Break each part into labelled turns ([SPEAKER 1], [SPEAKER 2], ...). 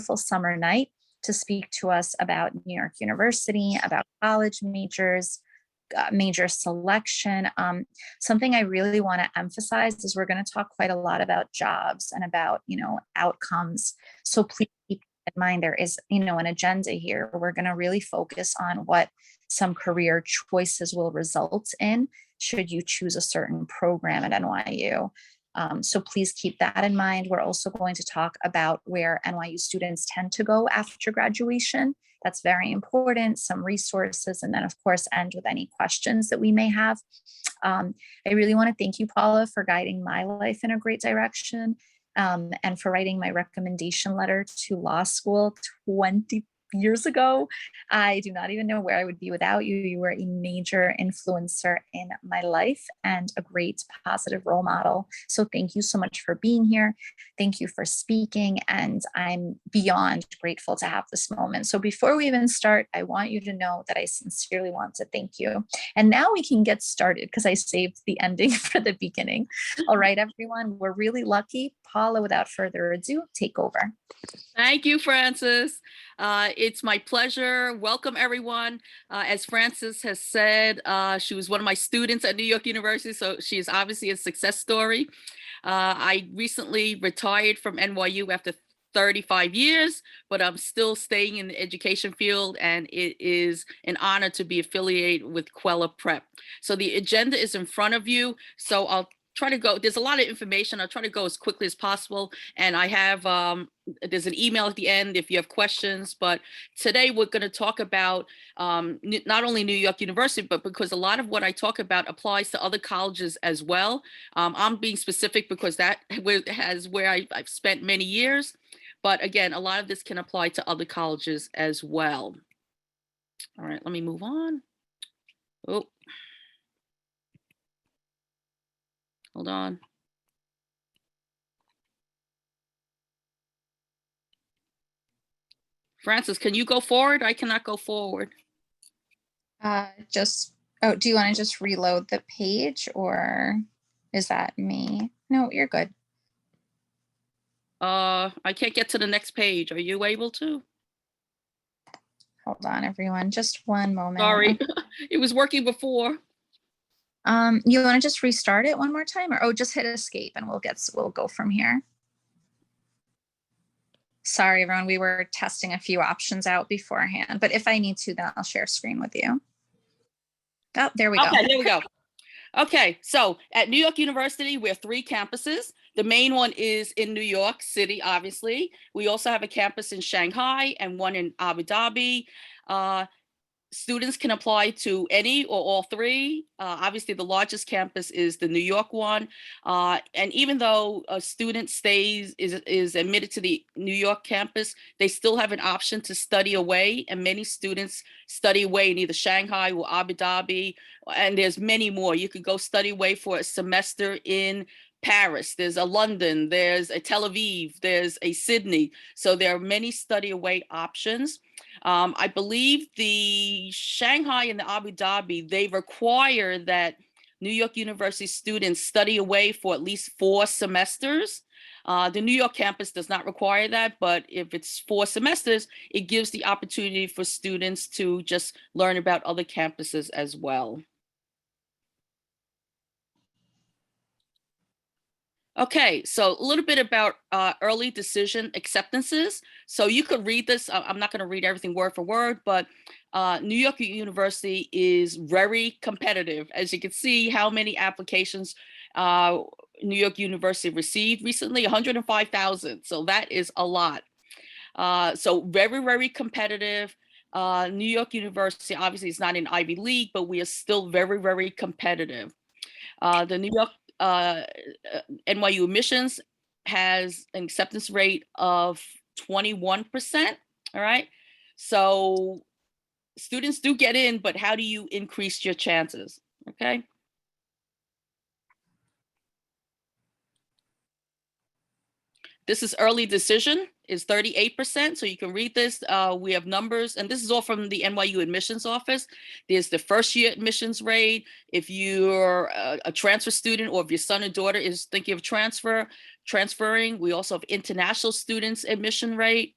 [SPEAKER 1] summer night to speak to us about New York University, about college majors, major selection. Something I really want to emphasize is we're going to talk quite a lot about jobs and about, outcomes. So please keep in mind there is, an agenda here. We're going to really focus on what some career choices will result in should you choose a certain program at NYU. So please keep that in mind. We're also going to talk about where NYU students tend to go after graduation. That's very important, some resources, and then of course end with any questions that we may have. I really want to thank you, Paula, for guiding my life in a great direction, and for writing my recommendation letter to law school 20 years ago. I do not even know where I would be without you. You were a major influencer in my life and a great positive role model. So thank you so much for being here. Thank you for speaking. And I'm beyond grateful to have this moment. So before we even start, I want you to know that I sincerely want to thank you. And now we can get started because I saved the ending for the beginning. All right, everyone, we're really lucky. Paula, without further ado, take over.
[SPEAKER 2] Thank you, Frances. It's my pleasure. Welcome, everyone. As Frances has said, she was one of my students at New York University, so she is obviously a success story. I recently retired from NYU after 35 years, but I'm still staying in the education field, and it is an honor to be affiliated with Quella Prep. So the agenda is in front of you, so I'll try to go, there's a lot of information. I'll try to go as quickly as possible. And I have, there's an email at the end if you have questions, but today we're going to talk about not only New York University, but because a lot of what I talk about applies to other colleges as well. I'm being specific because that has where I've spent many years. But again, a lot of this can apply to other colleges as well. All right, let me move on. Oh. Hold on. Frances, can you go forward? I cannot go forward.
[SPEAKER 1] Do you want to just reload the page, or is that me? No, you're good.
[SPEAKER 2] I can't get to the next page. Are you able to?
[SPEAKER 1] Hold on, everyone. Just one moment.
[SPEAKER 2] Sorry, it was working before.
[SPEAKER 1] You want to just restart it one more time, or just hit escape and we'll go from here. Sorry, everyone. We were testing a few options out beforehand, but if I need to, then I'll share screen with you. Oh, there we go.
[SPEAKER 2] Okay, there we go. Okay, so at New York University, we have 3 campuses. The main one is in New York City, obviously. We also have a campus in Shanghai and one in Abu Dhabi. Students can apply to any or all 3. Obviously, the largest campus is the New York one. And even though a student is admitted to the New York campus, they still have an option to study away. And many students study away in either Shanghai or Abu Dhabi. And there's many more. You could go study away for a semester in Paris, there's a London, there's a Tel Aviv, there's a Sydney. So there are many study away options. I believe the Shanghai and the Abu Dhabi, they require that New York University students study away for at least 4 semesters. The New York campus does not require that, but if it's 4 semesters, it gives the opportunity for students to just learn about other campuses as well. Okay, so a little bit about early decision acceptances. So you could read this. I'm not going to read everything word for word, but New York University is very competitive. As you can see, how many applications New York University received recently, 105,000. So that is a lot. So very, very competitive. New York University obviously is not an Ivy League, but we are still very, very competitive. The New York NYU admissions has an acceptance rate of 21%. All right. So students do get in, but how do you increase your chances? Okay. This is early decision is 38%. So you can read this. We have numbers, and this is all from the NYU admissions office. There's the first year admissions rate. If you're a transfer student, or if your son or daughter is thinking of transferring, we also have international students admission rate.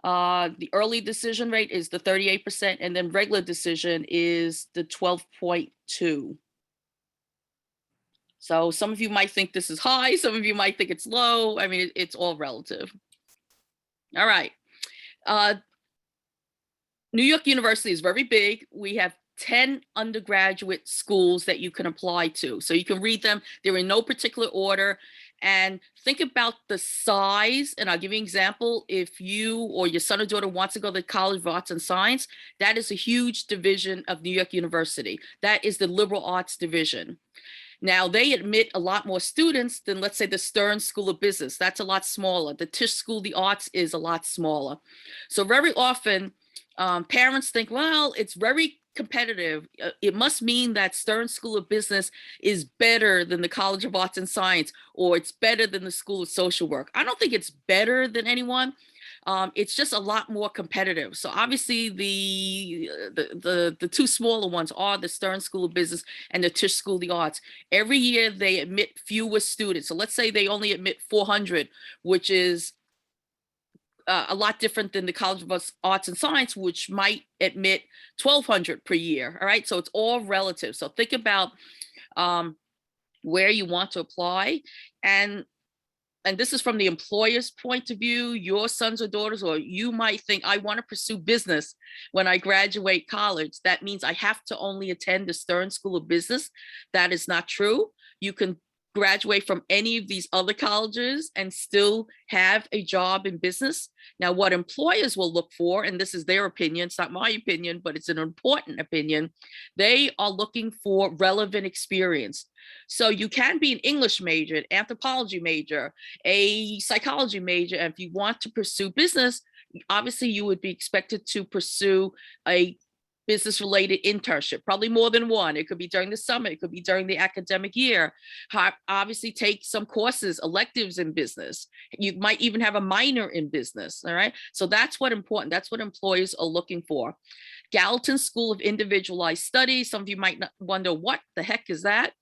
[SPEAKER 2] The early decision rate is the 38%, and then regular decision is the 12.2. So some of you might think this is high, some of you might think it's low. I mean, it's all relative. All right. New York University is very big. We have 10 undergraduate schools that you can apply to. So you can read them. They're in no particular order. And think about the size. And I'll give you an example. If you or your son or daughter wants to go to the College of Arts and Science, that is a huge division of New York University. That is the liberal arts division. Now, they admit a lot more students than, let's say, the Stern School of Business. That's a lot smaller. The Tisch School of the Arts is a lot smaller. So very often, parents think, well, it's very competitive. It must mean that Stern School of Business is better than the College of Arts and Science, or it's better than the School of Social Work. I don't think it's better than anyone. It's just a lot more competitive. So obviously the two smaller ones are the Stern School of Business and the Tisch School of the Arts. Every year they admit fewer students. So let's say they only admit 400, which is a lot different than the College of Arts and Science, which might admit 1,200 per year. All right, so it's all relative. So think about where you want to apply, and this is from the employer's point of view, your sons or daughters, or you might think, I want to pursue business when I graduate college. That means I have to only attend the Stern School of Business. That is not true. You can graduate from any of these other colleges and still have a job in business. Now, what employers will look for, and this is their opinion, it's not my opinion, but it's an important opinion, they are looking for relevant experience. So you can be an English major, an anthropology major, a psychology major, and if you want to pursue business, obviously you would be expected to pursue a business related internship, probably more than one. It could be during the summer, it could be during the academic year. Obviously take some courses, electives in business. You might even have a minor in business, all right? So that's what important, that's what employers are looking for. Gallatin School of Individualized Study, some of you might not wonder, what the heck is that?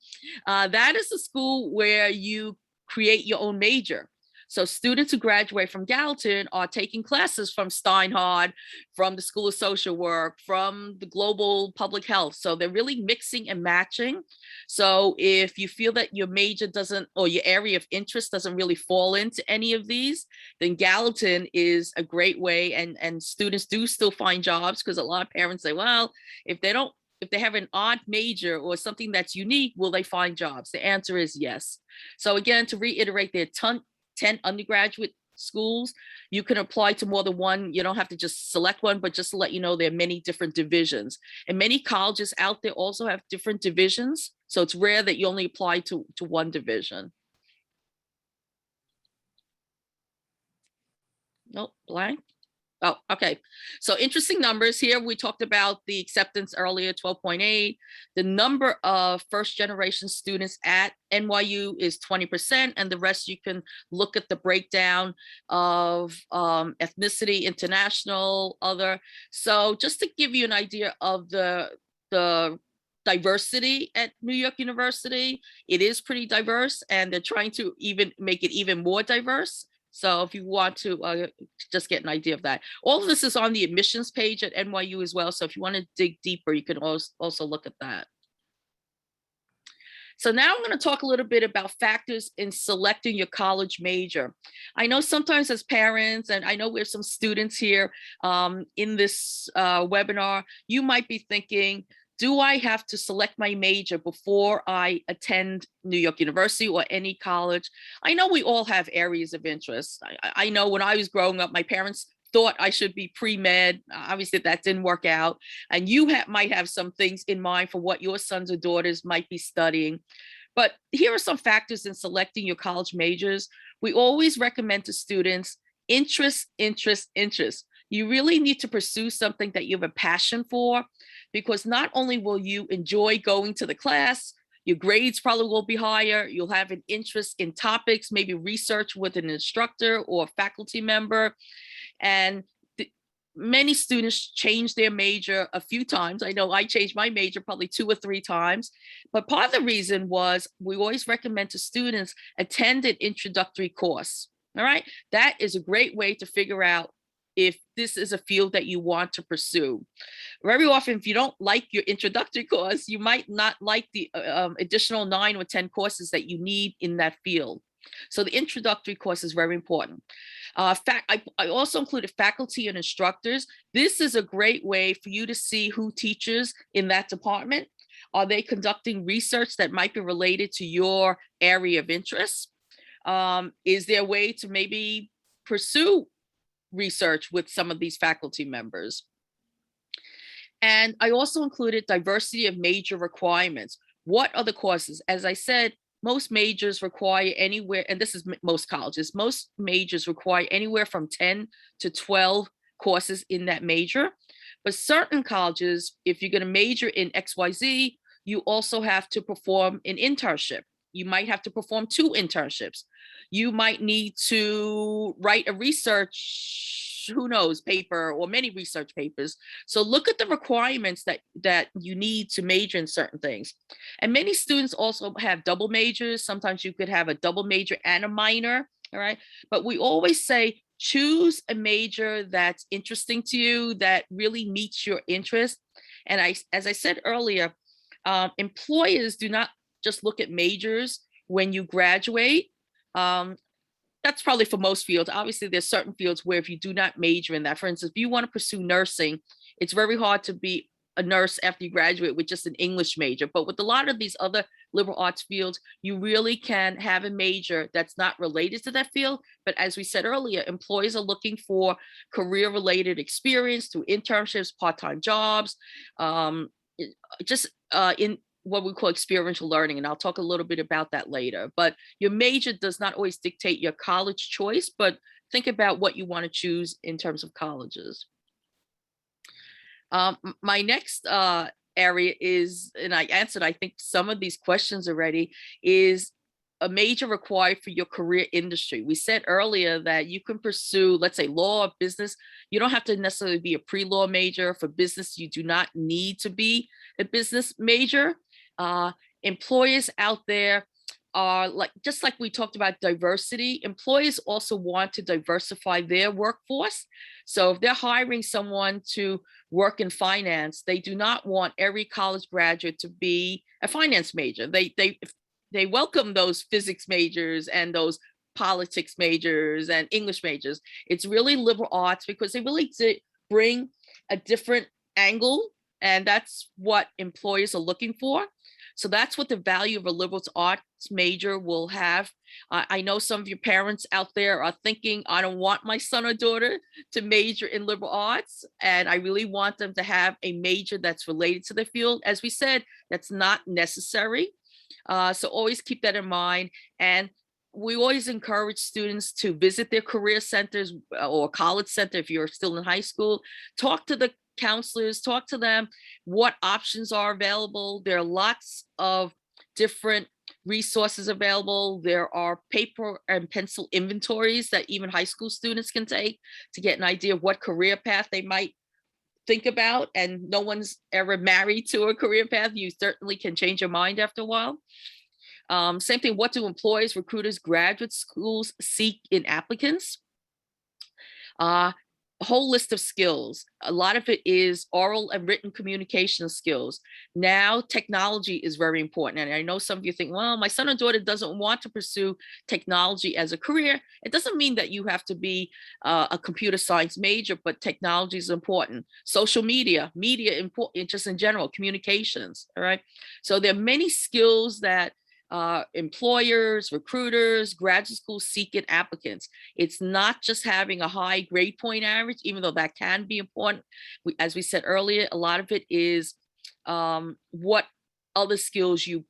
[SPEAKER 2] That is a school where you create your own major. So students who graduate from Gallatin are taking classes from Steinhardt, from the School of Social Work, from the Global Public Health. So they're really mixing and matching. So if you feel that your major doesn't, or your area of interest doesn't really fall into any of these, then Gallatin is a great way, and students do still find jobs, because a lot of parents say, well, if they have an odd major or something that's unique, will they find jobs? The answer is yes. So again, to reiterate, there are 10 undergraduate schools. You can apply to more than one. You don't have to just select one, but just to let you know, there are many different divisions. And many colleges out there also have different divisions. So it's rare that you only apply to one division. Nope, blank. Oh, okay. So interesting numbers here. We talked about the acceptance earlier, 12.8. The number of first generation students at NYU is 20%, and the rest you can look at the breakdown of ethnicity, international, other. So just to give you an idea of the diversity at New York University, it is pretty diverse, and they're trying to even make it even more diverse. So if you want to just get an idea of that. All of this is on the admissions page at NYU as well. So if you want to dig deeper, you can also look at that. So now I'm going to talk a little bit about factors in selecting your college major. I know sometimes as parents, and I know we have some students here in this webinar, you might be thinking, do I have to select my major before I attend New York University or any college? I know we all have areas of interest. I know when I was growing up, my parents thought I should be pre-med. Obviously that didn't work out. And you might have some things in mind for what your sons or daughters might be studying. But here are some factors in selecting your college majors. We always recommend to students interest, interest, interest. You really need to pursue something that you have a passion for, because not only will you enjoy going to the class, your grades probably will be higher, you'll have an interest in topics, maybe research with an instructor or faculty member. And many students change their major a few times. I know I changed my major probably 2 or 3 times, but part of the reason was we always recommend to students attend an introductory course. All right, that is a great way to figure out if this is a field that you want to pursue. Very often, if you don't like your introductory course, you might not like the additional 9 or 10 courses that you need in that field. So the introductory course is very important. I also included faculty and instructors. This is a great way for you to see who teaches in that department. Are they conducting research that might be related to your area of interest? Is there a way to maybe pursue research with some of these faculty members? And I also included diversity of major requirements. What are the courses? As I said, most majors require anywhere, and this is most colleges, most majors require anywhere from 10 to 12 courses in that major. But certain colleges, if you're going to major in XYZ, you also have to perform an internship. You might have to perform 2 internships. You might need to write a research, who knows, paper, or many research papers. So look at the requirements that you need to major in certain things. And many students also have double majors. Sometimes you could have a double major and a minor, all right? But we always say, choose a major that's interesting to you, that really meets your interest. And as I said earlier, employers do not just look at majors when you graduate. That's probably for most fields. Obviously, there's certain fields where if you do not major in that, for instance, if you want to pursue nursing, it's very hard to be a nurse after you graduate with just an English major. But with a lot of these other liberal arts fields, you really can have a major that's not related to that field. But as we said earlier, employers are looking for career-related experience through internships, part-time jobs, just in what we call experiential learning. And I'll talk a little bit about that later. But your major does not always dictate your college choice, but think about what you want to choose in terms of colleges. My next area is, and I answered, I think, some of these questions already, is a major required for your career industry. We said earlier that you can pursue, let's say, law or business. You don't have to necessarily be a pre-law major. For business, you do not need to be a business major. Employers out there are just like we talked about diversity, employers also want to diversify their workforce. So if they're hiring someone to work in finance, they do not want every college graduate to be a finance major. They welcome those physics majors and those politics majors and English majors. It's really liberal arts because they really bring a different angle, and that's what employers are looking for. So that's what the value of a liberal arts major will have. I know some of your parents out there are thinking, I don't want my son or daughter to major in liberal arts, and I really want them to have a major that's related to the field. As we said, that's not necessary. So always keep that in mind. And we always encourage students to visit their career centers or college center if you're still in high school. Talk to the counselors, talk to them what options are available. There are lots of different resources available. There are paper and pencil inventories that even high school students can take to get an idea of what career path they might think about. And no one's ever married to a career path. You certainly can change your mind after a while. Same thing, what do employers, recruiters, graduate schools seek in applicants? A whole list of skills. A lot of it is oral and written communication skills. Now, technology is very important. And I know some of you think, well, my son or daughter doesn't want to pursue technology as a career. It doesn't mean that you have to be a computer science major, but technology is important. Social media, important, just in general, communications, all right? So there are many skills that employers, recruiters, graduate schools seek in applicants. It's not just having a high grade point average, even though that can be important. As we said earlier, a lot of it is what other skills you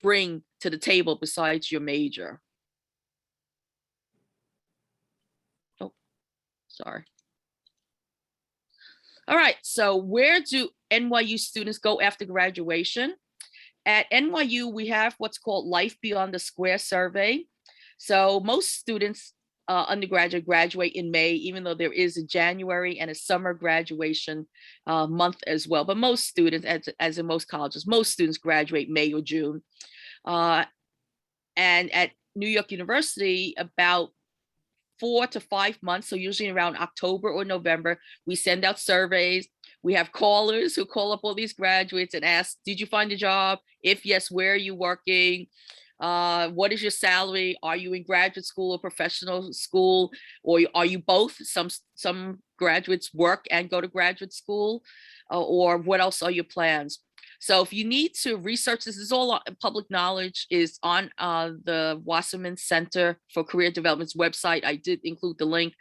[SPEAKER 2] bring to the table besides your major. Oh, sorry. All right, so where do NYU students go after graduation? At NYU, we have what's called Life Beyond the Square survey. So most students, undergraduate, graduate in May, even though there is a January and a summer graduation month as well. But most students, as in most colleges, most students graduate May or June. And at New York University, about 4 to 5 months, so usually around October or November, we send out surveys. We have callers who call up all these graduates and ask, did you find a job? If yes, where are you working? What is your salary? Are you in graduate school or professional school? Or are you both? Some graduates work and go to graduate school. Or what else are your plans? So if you need to research, this is all public knowledge, is on the Wasserman Center for Career Development's website. I did include the link.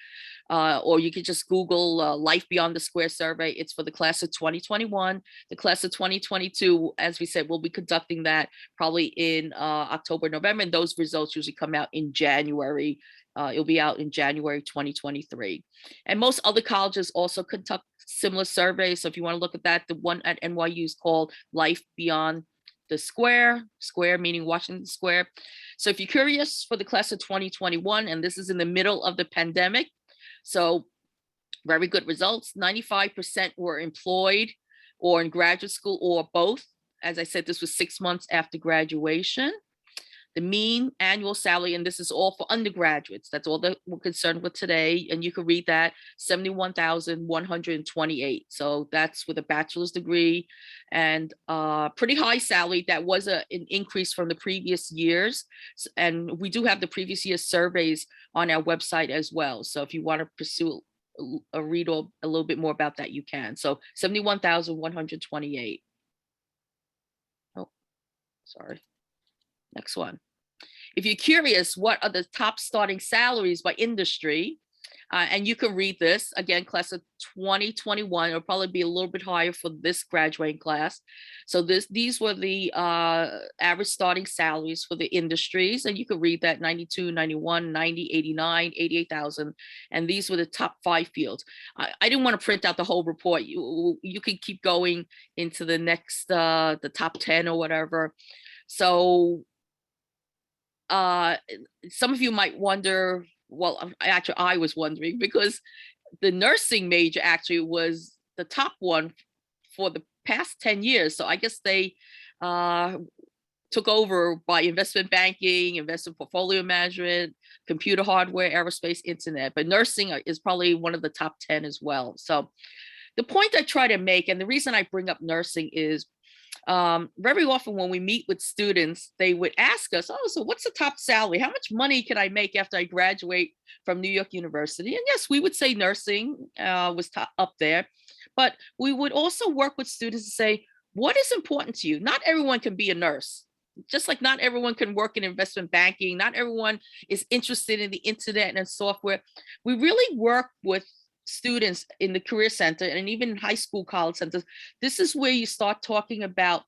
[SPEAKER 2] Or you could just Google Life Beyond the Square survey. It's for the class of 2021. The class of 2022, as we said, we'll be conducting that probably in October, November, and those results usually come out in January. It'll be out in January 2023. And most other colleges also conduct similar surveys. So if you want to look at that, the one at NYU is called Life Beyond the Square, square meaning Washington Square. So if you're curious for the class of 2021, and this is in the middle of the pandemic, so very good results. 95% were employed or in graduate school or both. As I said, this was 6 months after graduation. The mean annual salary, and this is all for undergraduates, that's all that we're concerned with today, and you can read that, 71,128. So that's with a bachelor's degree and pretty high salary. That was an increase from the previous years. And we do have the previous year's surveys on our website as well. So if you want to pursue read a little bit more about that, you can. So 71,128. Oh, sorry. Next one. If you're curious, what are the top starting salaries by industry? And you can read this, again, class of 2021, it'll probably be a little bit higher for this graduating class. So these were the average starting salaries for the industries, and you can read that 92, 91, 90, 89, 88,000. And these were the top 5 fields. I didn't want to print out the whole report. You can keep going into the next, the top 10 or whatever. So some of you might wonder, well, actually, I was wondering because the nursing major actually was the top one for the past 10 years. So I guess they took over by investment banking, investment portfolio management, computer hardware, aerospace, internet. But nursing is probably one of the top 10 as well. So the point I try to make, and the reason I bring up nursing is, very often when we meet with students, they would ask us, oh, so what's the top salary? How much money can I make after I graduate from New York University? And yes, we would say nursing was up there, but we would also work with students to say, what is important to you? Not everyone can be a nurse. Just like not everyone can work in investment banking, not everyone is interested in the internet and software. We really work with students in the career center and even high school, college centers. This is where you start talking about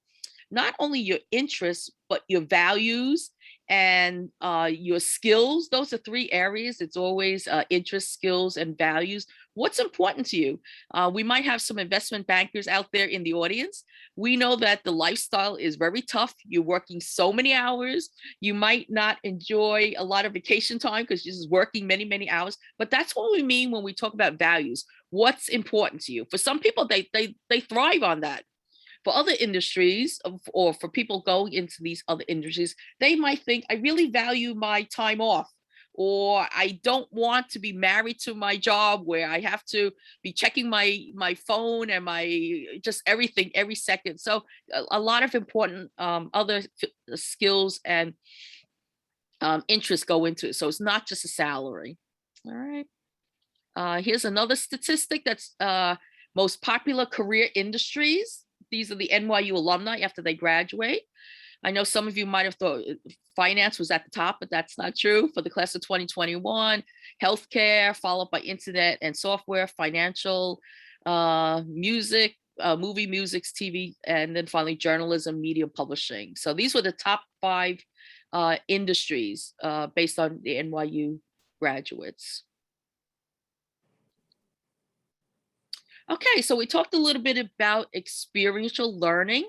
[SPEAKER 2] not only your interests, but your values and your skills. Those are 3 areas. It's always interest, skills, and values. What's important to you? We might have some investment bankers out there in the audience. We know that the lifestyle is very tough. You're working so many hours. You might not enjoy a lot of vacation time because you're just working many, many hours. But that's what we mean when we talk about values. What's important to you? For some people, they thrive on that. For other industries, or for people going into these other industries, they might think, I really value my time off, or I don't want to be married to my job where I have to be checking my phone and my just everything every second. So a lot of important other skills and interests go into it. So it's not just a salary. All right. Here's another statistic that's most popular career industries. These are the NYU alumni after they graduate. I know some of you might have thought finance was at the top, but that's not true. For the class of 2021, healthcare, followed by internet and software, financial, music, movie, music, TV, and then finally journalism, media, publishing. So these were the top 5 industries based on the NYU graduates. Okay, so we talked a little bit about experiential learning.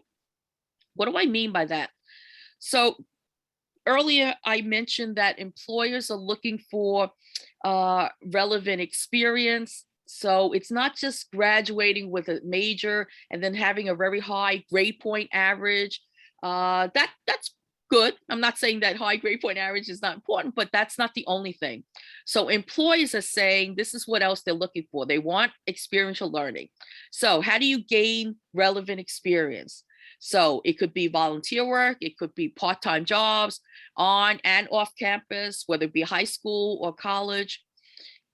[SPEAKER 2] What do I mean by that? So earlier I mentioned that employers are looking for relevant experience. So it's not just graduating with a major and then having a very high grade point average. That's good. I'm not saying that high grade point average is not important, but that's not the only thing. So employers are saying this is what else they're looking for. They want experiential learning. So how do you gain relevant experience? So it could be volunteer work, it could be part-time jobs on and off campus, whether it be high school or college,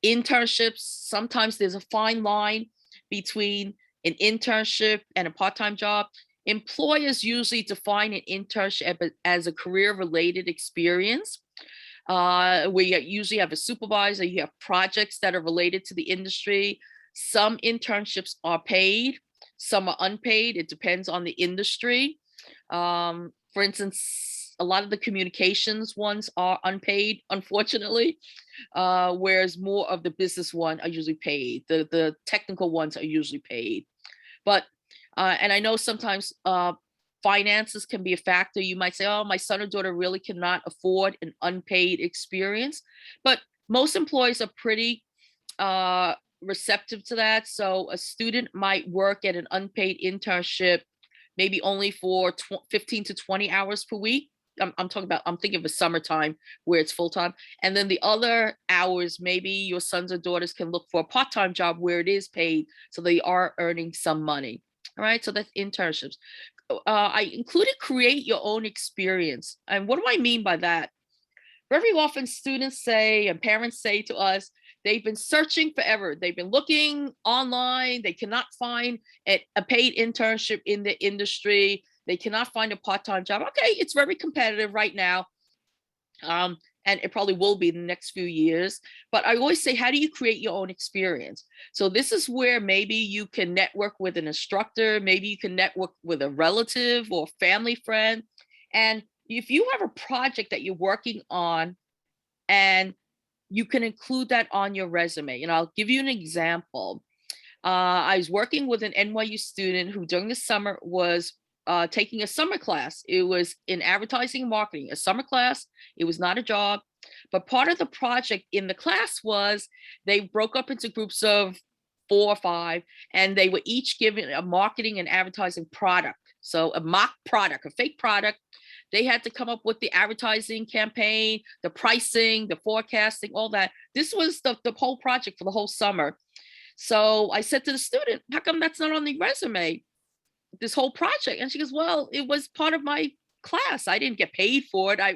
[SPEAKER 2] internships. Sometimes there's a fine line between an internship and a part-time job. Employers usually define an internship as a career-related experience, where you usually have a supervisor, you have projects that are related to the industry. Some internships are paid, some are unpaid. It depends on the industry. For instance, a lot of the communications ones are unpaid, unfortunately, whereas more of the business one are usually paid. The technical ones are usually paid. But, and I know sometimes finances can be a factor. You might say, oh, my son or daughter really cannot afford an unpaid experience. But most employees are pretty receptive to that. So a student might work at an unpaid internship, maybe only for 15 to 20 hours per week. I'm thinking of a summertime where it's full time. And then the other hours, maybe your sons or daughters can look for a part-time job where it is paid. So they are earning some money. All right. So that's internships. I included create your own experience. And what do I mean by that? Very often students say and parents say to us, they've been searching forever. They've been looking online. They cannot find a paid internship in the industry. They cannot find a part-time job. Okay, it's very competitive right now. And it probably will be in the next few years. But I always say, how do you create your own experience? So this is where maybe you can network with an instructor, maybe you can network with a relative or family friend. And if you have a project that you're working on, and you can include that on your resume. And I'll give you an example. I was working with an NYU student who during the summer was taking a summer class. It was in advertising and marketing, a summer class. It was not a job, but part of the project in the class was they broke up into groups of 4 or 5, and they were each given a marketing and advertising product. So a mock product, a fake product. They had to come up with the advertising campaign, the pricing, the forecasting, all that. This was the whole project for the whole summer. So I said to the student, how come that's not on the resume, this whole project? And she goes, well, it was part of my class. I didn't get paid for it. I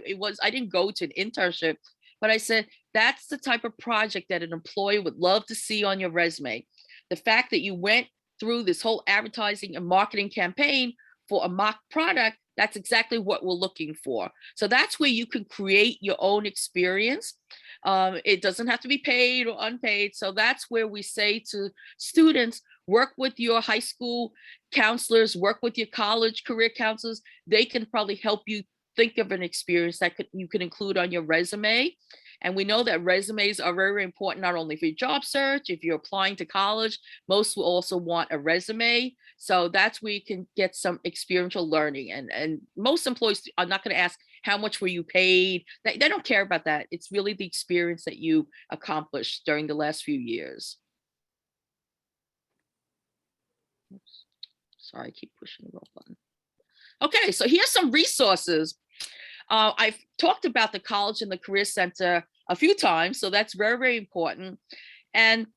[SPEAKER 2] didn't go to an internship. But I said, that's the type of project that an employer would love to see on your resume. The fact that you went through this whole advertising and marketing campaign for a mock product, that's exactly what we're looking for. So that's where you can create your own experience. It doesn't have to be paid or unpaid. So that's where we say to students, work with your high school counselors, work with your college career counselors. They can probably help you think of an experience that you can include on your resume. And we know that resumes are very important, not only for your job search. If you're applying to college, most will also want a resume. So that's where you can get some experiential learning. And most employees are not going to ask, how much were you paid? They don't care about that. It's really the experience that you accomplished during the last few years. Oops. Sorry, I keep pushing the wrong button. Okay, so here's some resources. I've talked about the college and the career center a few times, so that's very, very important. And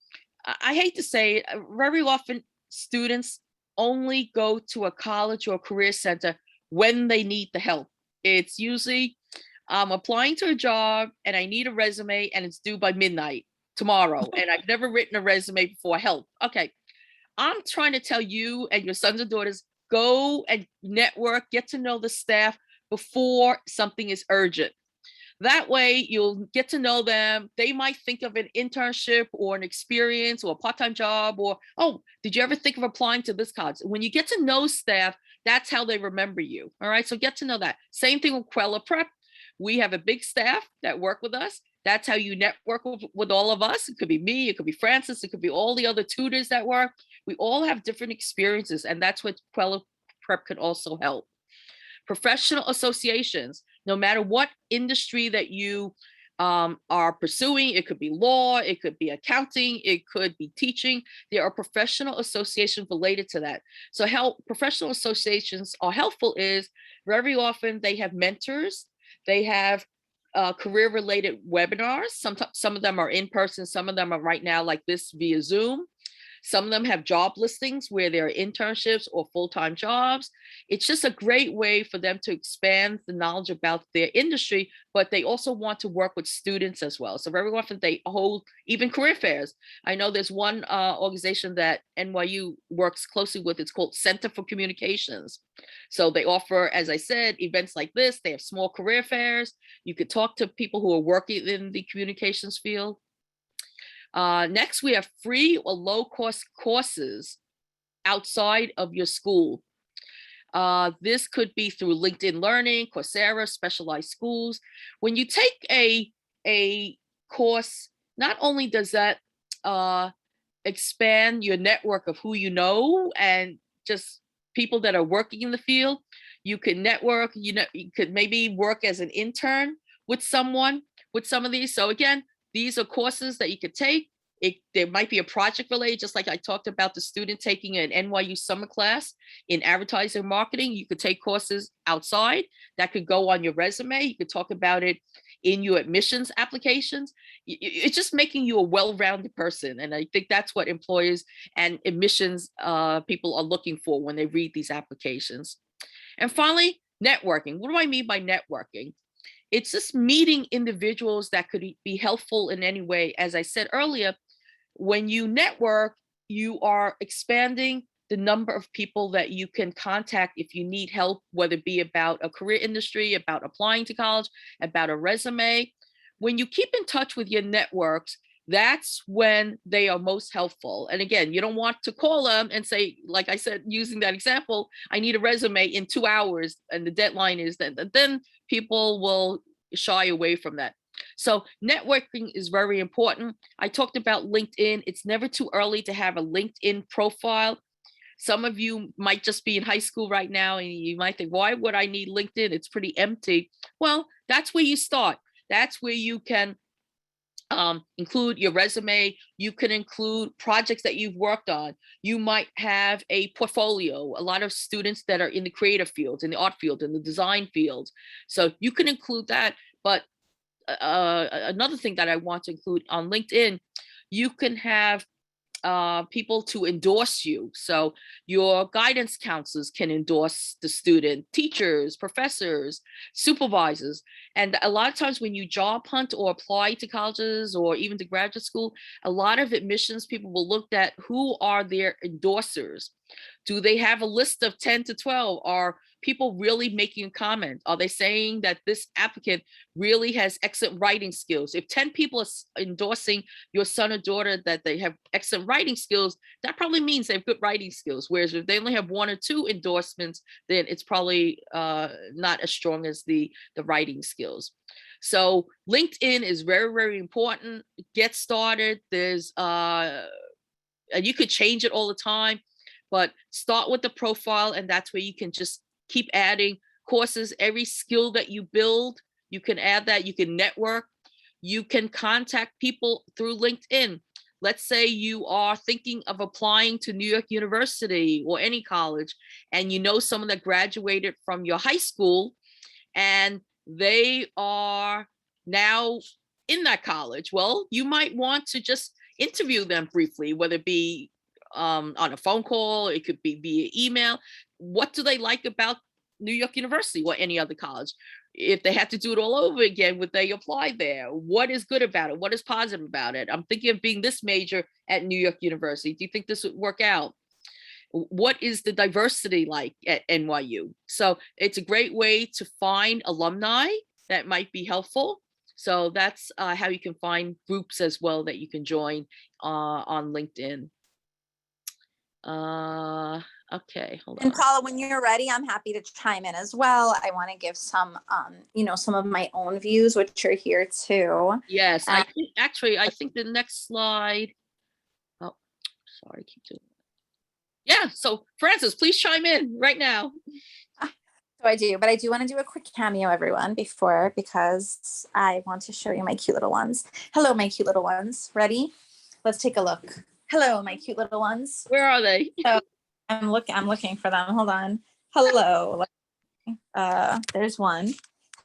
[SPEAKER 2] I hate to say it, very often students only go to a college or career center when they need the help. It's usually I'm applying to a job and I need a resume and it's due by midnight tomorrow and I've never written a resume before. Help. Okay. I'm trying to tell you and your sons and daughters, go and network, get to know the staff before something is urgent. That way you'll get to know them. They might think of an internship or an experience or a part-time job or, oh, did you ever think of applying to this college? When you get to know staff, that's how they remember you. All right, so get to know that. Same thing with Quella Prep. We have a big staff that work with us. That's how you network with all of us. It could be me, it could be Francis, it could be all the other tutors that work. We all have different experiences, and that's what Quella Prep could also help. Professional associations, no matter what industry that you are pursuing. It could be law, it could be accounting, it could be teaching. There are professional associations related to that. So how professional associations are helpful is very often they have mentors, they have career related webinars. Some of them are in person, some of them are right now like this via Zoom. Some of them have job listings where there are internships or full-time jobs. It's just a great way for them to expand the knowledge about their industry, but they also want to work with students as well. So very often they hold even career fairs. I know there's one organization that NYU works closely with. It's called Center for Communications. So they offer, as I said, events like this. They have small career fairs. You could talk to people who are working in the communications field. Next, we have free or low cost courses outside of your school. This could be through LinkedIn Learning, Coursera, specialized schools. When you take a course, not only does that expand your network of who you know and just people that are working in the field, you can network, you could maybe work as an intern with someone with some of these. So again, these are courses that you could take. There might be a project related, just like I talked about the student taking an NYU summer class in advertising marketing. You could take courses outside that could go on your resume. You could talk about it in your admissions applications. It's just making you a well-rounded person. And I think that's what employers and admissions people are looking for when they read these applications. And finally, networking. What do I mean by networking? It's just meeting individuals that could be helpful in any way. As I said earlier, when you network, you are expanding the number of people that you can contact if you need help, whether it be about a career industry, about applying to college, about a resume. When you keep in touch with your networks, that's when they are most helpful. And again, you don't want to call them and say, like I said, using that example, I need a resume in 2 hours and the deadline is then people will shy away from that. So networking is very important. I talked about LinkedIn. It's never too early to have a LinkedIn profile. Some of you might just be in high school right now and you might think, why would I need LinkedIn? It's pretty empty. Well, that's where you start. That's where you can include your resume. You can include projects that you've worked on. You might have a portfolio. A lot of students that are in the creative fields, in the art field, in the design fields. So you can include that. But another thing that I want to include on LinkedIn, you can have people to endorse you. So your guidance counselors can endorse the student, teachers, professors, supervisors. And a lot of times when you job hunt or apply to colleges or even to graduate school, a lot of admissions people will look at who are their endorsers. Do they have a list of 10 to 12? Are people really making a comment? Are they saying that this applicant really has excellent writing skills? If 10 people are endorsing your son or daughter that they have excellent writing skills, that probably means they have good writing skills. Whereas if they only have 1 or 2 endorsements, then it's probably not as strong as the writing skills. So LinkedIn is very, very important. Get started. There's and you could change it all the time, but start with the profile, and that's where you can just keep adding courses. Every skill that you build, you can add that. You can network. You can contact people through LinkedIn. Let's say you are thinking of applying to New York University or any college, and you know someone that graduated from your high school, and they are now in that college. Well, you might want to just interview them briefly, whether it be on a phone call, it could be via email. What do they like about New York University or any other college? If they had to do it all over again, would they apply there? What is good about it? What is positive about it? I'm thinking of being this major at New York University. Do you think this would work out? What is the diversity like at NYU? So it's a great way to find alumni that might be helpful. So that's how you can find groups as well that you can join on LinkedIn. Okay, hold
[SPEAKER 3] And
[SPEAKER 2] on.
[SPEAKER 3] Paula, when you're ready, I'm happy to chime in as well. I want to give some, some of my own views, which are here too.
[SPEAKER 2] Yes, I think the next slide. Oh, sorry, keep doing that. Yeah, so Francis, please chime in right now.
[SPEAKER 3] So I do, but I do want to do a quick cameo, everyone, because I want to show you my cute little ones. Hello, my cute little ones. Ready? Let's take a look. Hello, my cute little ones.
[SPEAKER 2] Where are they?
[SPEAKER 3] So I'm looking for them. Hold on. Hello. There's one.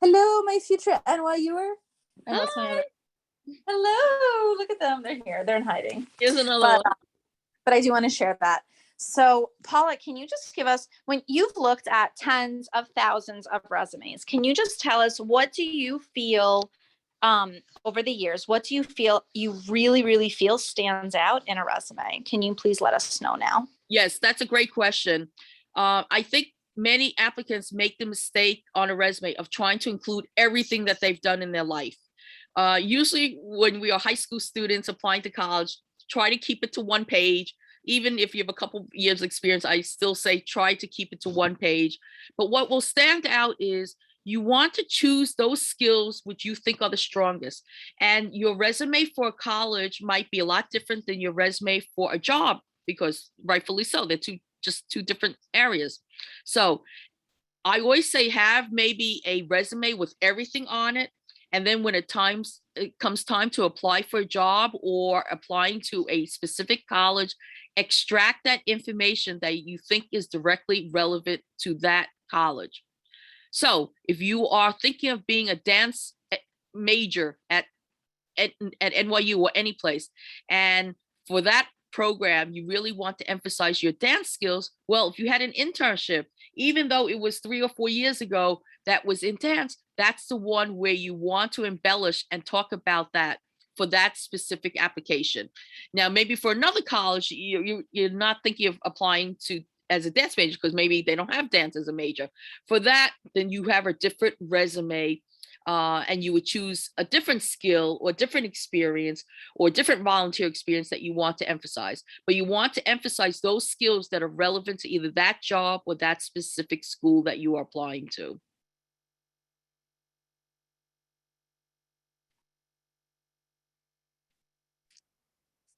[SPEAKER 3] Hello, my future NYUer. And what's my other? Hello. Look at them. They're here. They're in hiding.
[SPEAKER 2] Here's another
[SPEAKER 3] But,
[SPEAKER 2] one.
[SPEAKER 3] but I do want to share that. So, Paula, can you just give us, when you've looked at tens of thousands of resumes, can you just tell us, what do you feel over the years, what do you feel you really, really feel stands out in a resume? Can you please let us know now?
[SPEAKER 2] Yes, that's a great question. I think many applicants make the mistake on a resume of trying to include everything that they've done in their life. Usually when we are high school students applying to college, try to keep it to one page. Even if you have a couple years experience, I still say try to keep it to one page. But what will stand out is you want to choose those skills which you think are the strongest. And your resume for college might be a lot different than your resume for a job, because rightfully so, they're just two different areas. So I always say have maybe a resume with everything on it. And then when it comes time to apply for a job or applying to a specific college, extract that information that you think is directly relevant to that college. So if you are thinking of being a dance major at NYU or any place, and for that program, you really want to emphasize your dance skills, well, if you had an internship, even though it was 3 or 4 years ago that was in dance, that's the one where you want to embellish and talk about that for that specific application. Now, maybe for another college, you're not thinking of applying to as a dance major because maybe they don't have dance as a major. For that, then you have a different resume, and you would choose a different skill or different experience or different volunteer experience that you want to emphasize. But you want to emphasize those skills that are relevant to either that job or that specific school that you are applying to.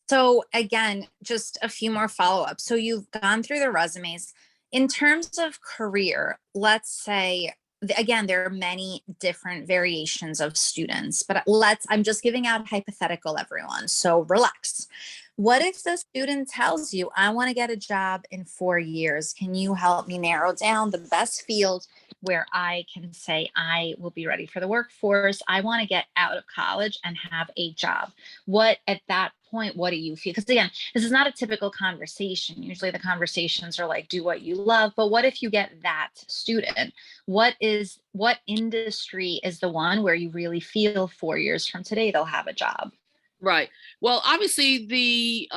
[SPEAKER 1] So again, just a few more follow-ups. So you've gone through the resumes. In terms of career, let's say, again, there are many different variations of students, but I'm just giving out hypothetical, everyone. So relax. What if the student tells you, I want to get a job in 4 years? Can you help me narrow down the best field where I can say I will be ready for the workforce? I want to get out of college and have a job. What at that point, what do you feel? Because again, this is not a typical conversation. Usually the conversations are like, do what you love. But what if you get that student? What industry is the one where you really feel 4 years from today they'll have a job?
[SPEAKER 2] Right. Well, obviously the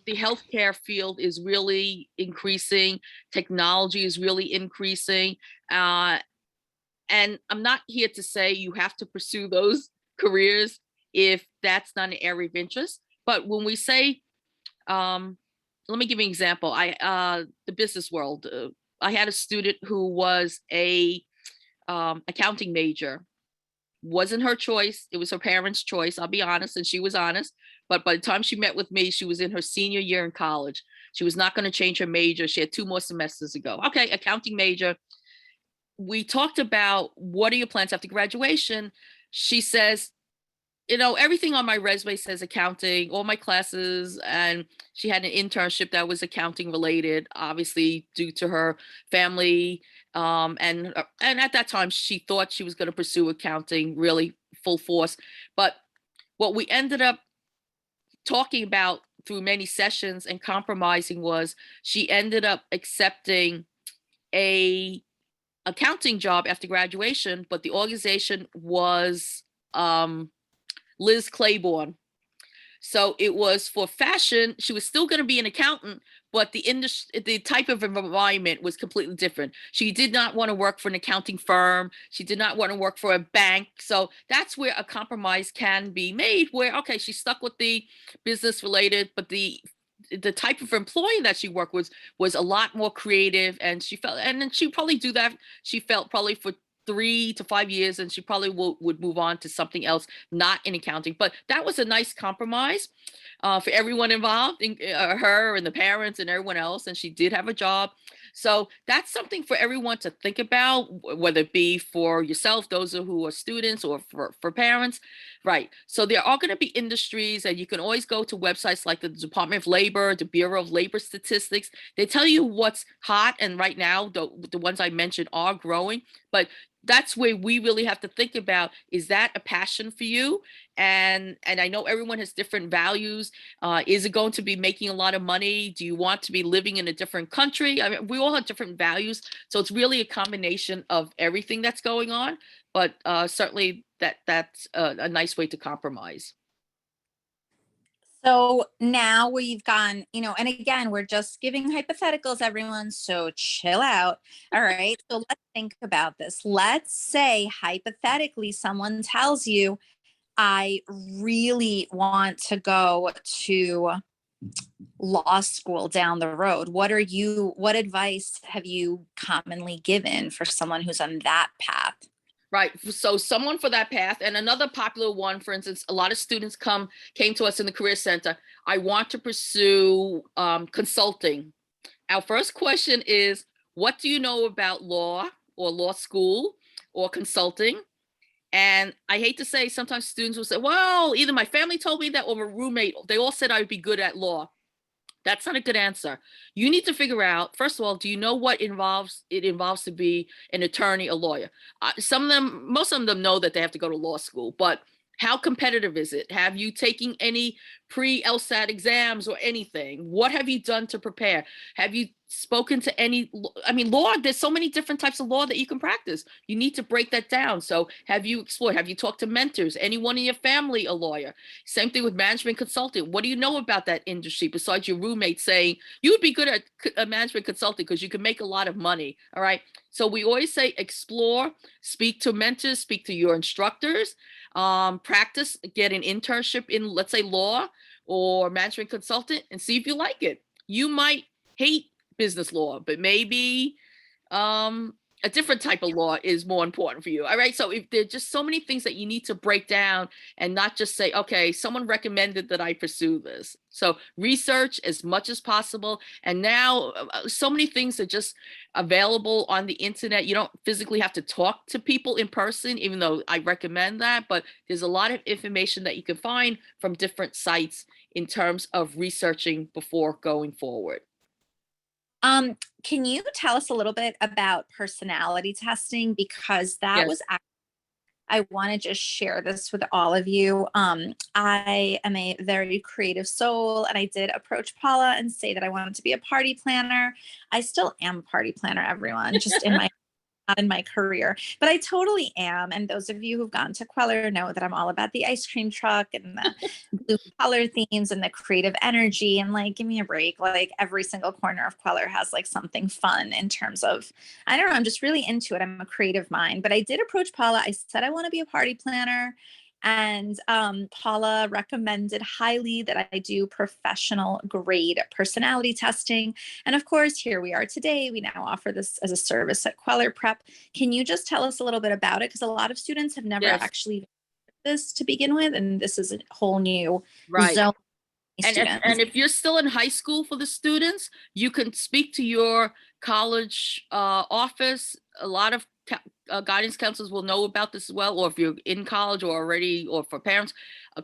[SPEAKER 2] healthcare field is really increasing. Technology is really increasing. And I'm not here to say you have to pursue those careers if that's not an area of interest. But when we say, let me give you an example. The business world. I had a student who was a accounting major. Wasn't her choice. It was her parents' choice. I'll be honest, and she was honest. But by the time she met with me, she was in her senior year in college. She was not going to change her major. She had 2 more semesters to go. Okay, accounting major. We talked about what are your plans after graduation. She says, everything on my resume says accounting, all my classes, and she had an internship that was accounting related, obviously due to her family. And at that time, she thought she was going to pursue accounting really full force. But what we ended up talking about through many sessions and compromising was she ended up accepting a accounting job after graduation, but the organization was Liz Claiborne. So it was for fashion. She was still going to be an accountant, but the type of environment was completely different. She did not want to work for an accounting firm. She did not want to work for a bank. So that's where a compromise can be made, where, okay, she stuck with the business related, but the type of employee that she worked with was a lot more creative, and then she probably do that. She felt probably for 3 to 5 years, and she probably would move on to something else, not in accounting. But that was a nice compromise for everyone involved, her and the parents and everyone else. And she did have a job. So that's something for everyone to think about, whether it be for yourself, those who are students, or for parents, right? So there are going to be industries, and you can always go to websites like the Department of Labor, the Bureau of Labor Statistics. They tell you what's hot, and right now the ones I mentioned are growing, but that's where we really have to think about, is that a passion for you? And I know everyone has different values. Is it going to be making a lot of money? Do you want to be living in a different country? I mean, we all have different values, so it's really a combination of everything that's going on. But certainly that's a nice way to compromise.
[SPEAKER 3] So now we've gone, and again, we're just giving hypotheticals, everyone. So chill out. All right. So let's think about this. Let's say hypothetically, someone tells you, I really want to go to law school down the road. What advice have you commonly given for someone who's on that path?
[SPEAKER 2] Right. So someone for that path. And another popular one, for instance, a lot of students came to us in the Career Center. I want to pursue consulting. Our first question is, what do you know about law or law school or consulting? And I hate to say, sometimes students will say, well, either my family told me that or my roommate, they all said I would be good at law. That's not a good answer. You need to figure out, first of all, do you know what it involves to be an attorney, a lawyer? Most of them know that they have to go to law school, but how competitive is it? Have you taken any pre-LSAT exams or anything? What have you done to prepare? Have you spoken to law, there's so many different types of law that you can practice. You need to break that down. So have you explored? Have you talked to mentors? Anyone in your family a lawyer? Same thing with management consulting. What do you know about that industry besides your roommate saying you would be good at management consulting because you can make a lot of money? All right. So we always say explore, speak to mentors, speak to your instructors, practice, get an internship in, let's say, law or management consultant, and see if you like it. You might hate business law, but maybe a different type of law is more important for you. All right. So if there's just so many things that you need to break down and not just say, okay, someone recommended that I pursue this. So research as much as possible. And now so many things are just available on the internet. You don't physically have to talk to people in person, even though I recommend that. But there's a lot of information that you can find from different sites in terms of researching before going forward.
[SPEAKER 3] Can you tell us a little bit about personality testing? Because that
[SPEAKER 2] Yes.
[SPEAKER 3] was I want to just share this with all of you. I am a very creative soul, and I did approach Paula and say that I wanted to be a party planner. I still am a party planner, everyone, just in my not in my career, but I totally am. And those of you who've gone to Queller know that I'm all about the ice cream truck and the blue color themes and the creative energy. And like, give me a break. Like every single corner of Queller has like something fun in terms of, I don't know, I'm just really into it. I'm a creative mind, but I did approach Paula. I said, I want to be a party planner. And Paula recommended highly that I do professional grade personality testing. And of course, here we are today. We now offer this as a service at Queller Prep. Can you just tell us a little bit about it? Because a lot of students have never
[SPEAKER 2] Yes.
[SPEAKER 3] actually this to begin with, and this is a whole new
[SPEAKER 2] Right.
[SPEAKER 3] zone.
[SPEAKER 2] And if you're still in high school for the students, you can speak to your college office. A lot of guidance counselors will know about this as well, or if you're in college or already, or for parents,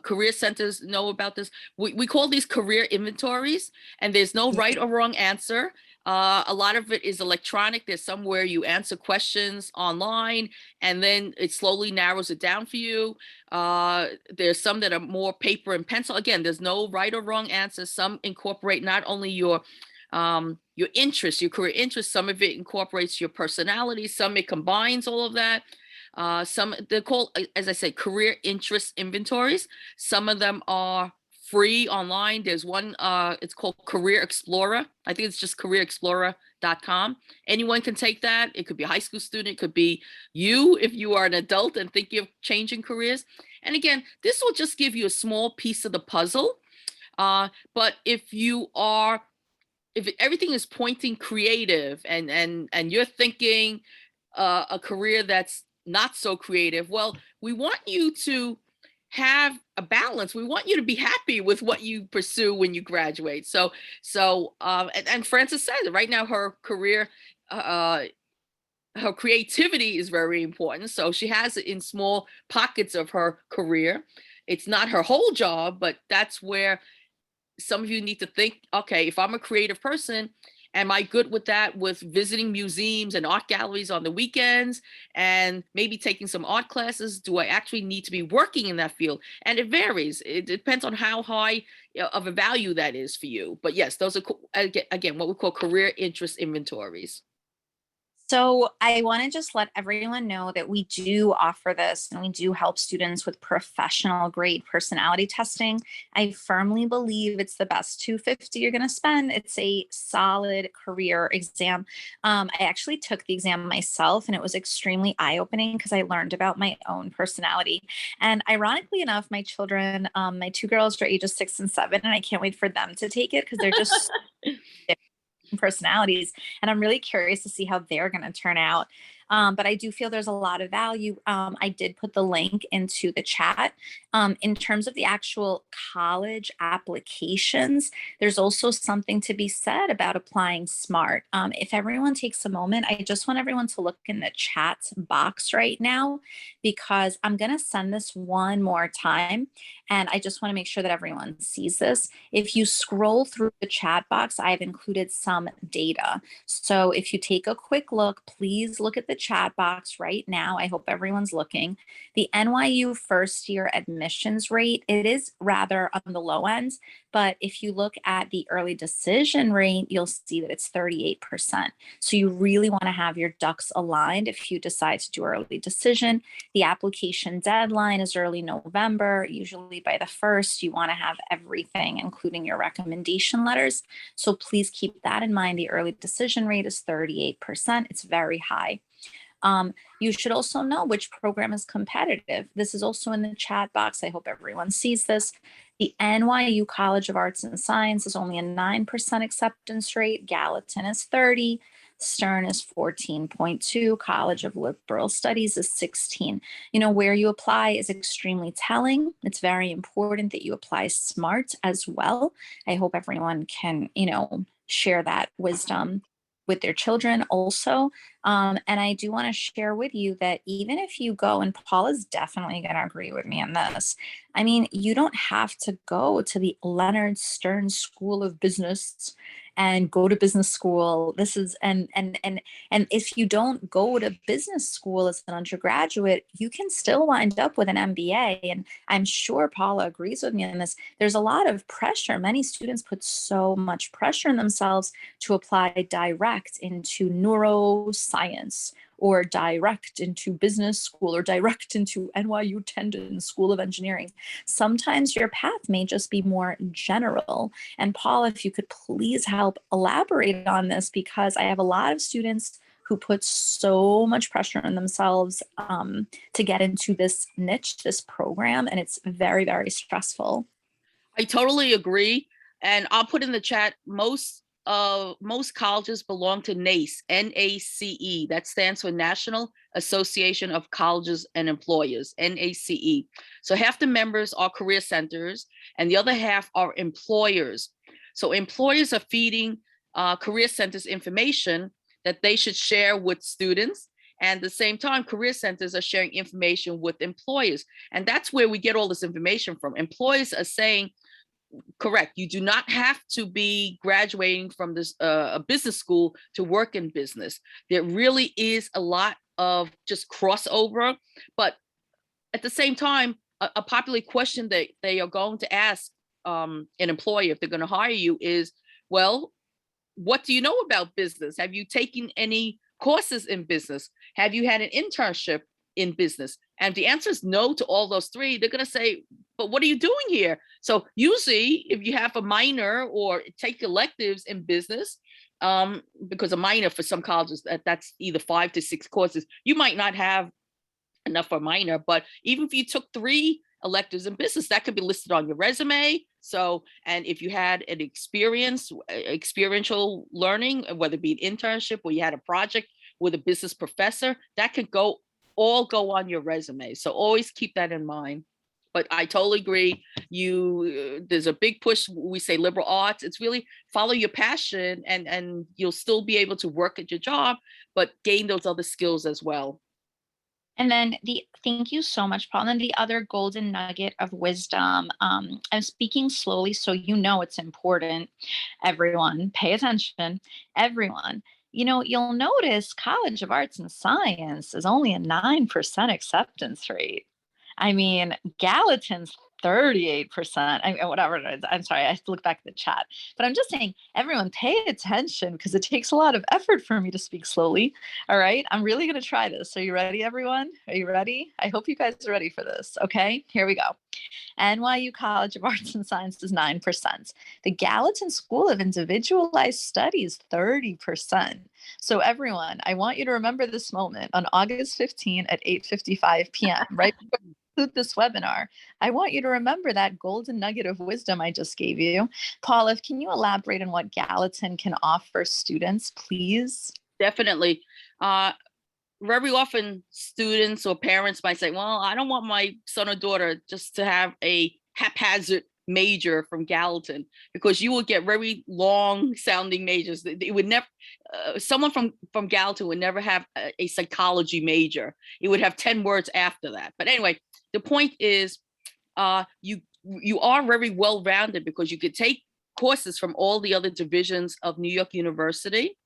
[SPEAKER 2] career centers know about this. We call these career inventories, and there's no right or wrong answer. A lot of it is electronic. There's somewhere you answer questions online, and then it slowly narrows it down for you. There's some that are more paper and pencil. Again, there's no right or wrong answer. Some incorporate not only your interests, your career interests. Some of it incorporates your personality. Some it combines all of that. Some they're called, as I said, career interest inventories. Some of them are free online. There's one, it's called Career Explorer. I think it's just careerexplorer.com. Anyone can take that. It could be a high school student. It could be you if you are an adult and think of changing careers. And again, this will just give you a small piece of the puzzle. But if everything is pointing creative and you're thinking a career that's not so creative, well, we want you to have a balance. We want you to be happy with what you pursue when you graduate. And Frances said it right now, uh, her creativity is very important. So she has it in small pockets of her career. It's not her whole job, but that's where some of you need to think, okay, if I'm a creative person, am I good with that, with visiting museums and art galleries on the weekends and maybe taking some art classes? Do I actually need to be working in that field? And it varies. It depends on how high of a value that is for you. But yes, those are, again, what we call career interest inventories.
[SPEAKER 3] So I want to just let everyone know that we do offer this and we do help students with professional grade personality testing. I firmly believe it's the best 250 you're going to spend. It's a solid career exam. I actually took the exam myself and it was extremely eye-opening because I learned about my own personality. And ironically enough, my children, my two girls are ages 6 and 7, and I can't wait for them to take it because they're just personalities, and I'm really curious to see how they're going to turn out. But I do feel there's a lot of value. I did put the link into the chat. In terms of the actual college applications, there's also something to be said about applying smart. If everyone takes a moment, I just want everyone to look in the chat box right now, because I'm going to send this one more time. And I just want to make sure that everyone sees this. If you scroll through the chat box, I've included some data. So if you take a quick look, please look at the chat box right now. I hope everyone's looking. The NYU first year admissions rate, it is rather on the low end, but if you look at the early decision rate, you'll see that it's 38%. So you really want to have your ducks aligned if you decide to do early decision. The application deadline is early November. Usually by the 1st, you want to have everything, including your recommendation letters. So please keep that in mind. The early decision rate is 38%. It's very high. You should also know which program is competitive. This is also in the chat box. I hope everyone sees this. The NYU College of Arts and Science is only a 9% acceptance rate. Gallatin is 30. Stern is 14.2. College of Liberal Studies is 16. You know, where you apply is extremely telling. It's very important that you apply smart as well. I hope everyone can, share that wisdom with their children also. And I do want to share with you that even if you go, and Paul is definitely going to agree with me on this, I mean, you don't have to go to the Leonard Stern School of Business and go to business school. This is and if you don't go to business school as an undergraduate, you can still wind up with an MBA. And I'm sure Paula agrees with me on this. There's a lot of pressure. Many students put so much pressure on themselves to apply direct into neuroscience, or direct into business school, or direct into NYU Tendon School of Engineering. Sometimes your path may just be more general. And Paul, if you could please help elaborate on this, because I have a lot of students who put so much pressure on themselves to get into this niche, this program, and it's very, very stressful.
[SPEAKER 2] I totally agree. And I'll put in the chat, most colleges belong to NACE, N-A-C-E. That stands for National Association of Colleges and Employers, NACE. So half the members are career centers and the other half are employers. So employers are feeding career centers information that they should share with students. And at the same time, career centers are sharing information with employers. And that's where we get all this information from. Employers are saying, correct, you do not have to be graduating from this a business school to work in business. There really is a lot of just crossover, but at the same time, a popular question that they are going to ask an employer if they're going to hire you is, well, what do you know about business? Have you taken any courses in business? Have you had an internship in business? And if the answer is no to all those three, they're going to say, but what are you doing here? So usually if you have a minor or take electives in business, because a minor for some colleges, that's either 5 to 6 courses, you might not have enough for a minor, but even if you took 3 electives in business, that could be listed on your resume. So, and if you had an experiential learning, whether it be an internship or you had a project with a business professor, that could all go on your resume. So always keep that in mind. but I totally agree. There's a big push. We say liberal arts. It's really follow your passion, and you'll still be able to work at your job, but gain those other skills as well.
[SPEAKER 3] And then thank you so much, Paul. And then the other golden nugget of wisdom. I'm speaking slowly, so you know it's important. Everyone, pay attention. Everyone. You'll notice College of Arts and Science is only a 9% acceptance rate. I mean, Gallatin's 38%. Whatever it is. I'm sorry, I have to look back at the chat. But I'm just saying, everyone pay attention because it takes a lot of effort for me to speak slowly. All right, I'm really going to try this. Are you ready, everyone? Are you ready? I hope you guys are ready for this. Okay, here we go. NYU College of Arts and Sciences, 9%. The Gallatin School of Individualized Studies, 30%. So everyone, I want you to remember this moment on August 15 at 8:55 p.m., right before we conclude this webinar. I want you to remember that golden nugget of wisdom I just gave you. Paula, can you elaborate on what Gallatin can offer students, please?
[SPEAKER 2] Definitely. Very often students or parents might say, well, I don't want my son or daughter just to have a haphazard major from Gallatin, because you will get very long sounding majors. It would never, someone from Gallatin would never have a psychology major. It would have 10 words after that. But anyway, the point is you are very well-rounded because you could take courses from all the other divisions of New York University.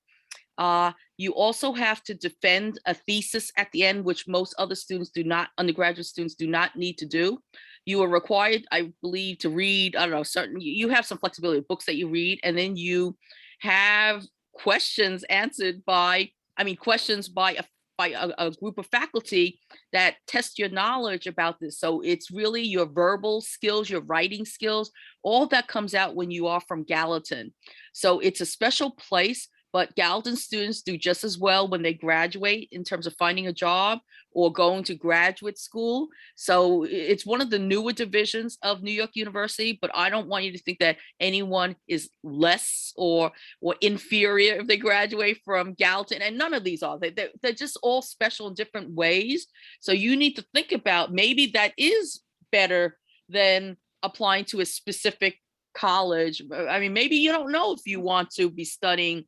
[SPEAKER 2] You also have to defend a thesis at the end, which most other students do not, undergraduate students do not need to do. You are required, I believe, to read, I don't know, you have some flexibility of books that you read, and then you have questions answered by, questions by a group of faculty that test your knowledge about this. So it's really your verbal skills, your writing skills, all that comes out when you are from Gallatin. So it's a special place. But Gallatin students do just as well when they graduate in terms of finding a job or going to graduate school. So it's one of the newer divisions of New York University, but I don't want you to think that anyone is less or inferior if they graduate from Gallatin, and none of these are. They're just all special in different ways. So you need to think about, maybe that is better than applying to a specific college. Maybe you don't know if you want to be studying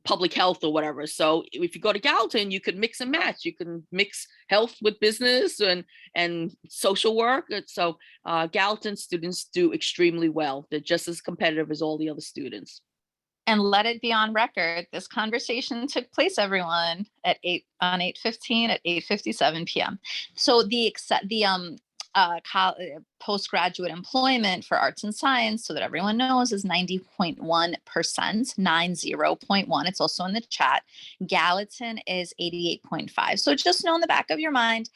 [SPEAKER 2] public health or whatever. So if you go to Gallatin, you could mix and match. You can mix health with business and social work. So Gallatin students do extremely well. They're just as competitive as all the other students.
[SPEAKER 3] And let it be on record, this conversation took place, everyone, at 8:15 at 8:57 p.m. So the postgraduate employment for arts and science, so that everyone knows, is 90.1%, 90.1. It's also in the chat. Gallatin is 88.5. So just know in the back of your mind,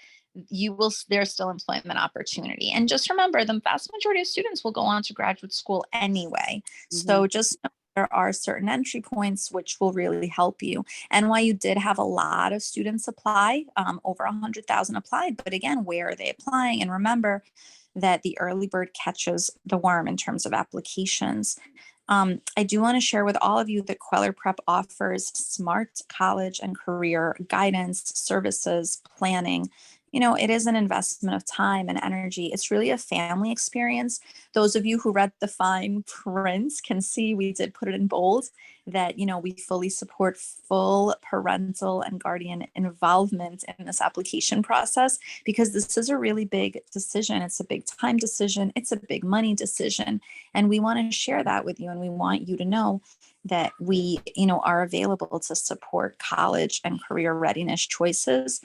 [SPEAKER 3] there's still employment opportunity. And just remember, the vast majority of students will go on to graduate school anyway. Mm-hmm. So just know there are certain entry points which will really help you. NYU did have a lot of students apply, over 100,000 applied. But again, where are they applying? And remember that the early bird catches the worm in terms of applications. I do want to share with all of you that Queller Prep offers smart college and career guidance, services, planning. It is an investment of time and energy. It's really a family experience. Those of you who read the fine print can see we did put it in bold that, we fully support full parental and guardian involvement in this application process, because this is a really big decision. It's a big time decision. It's a big money decision. And we want to share that with you. And we want you to know that we, are available to support college and career readiness choices.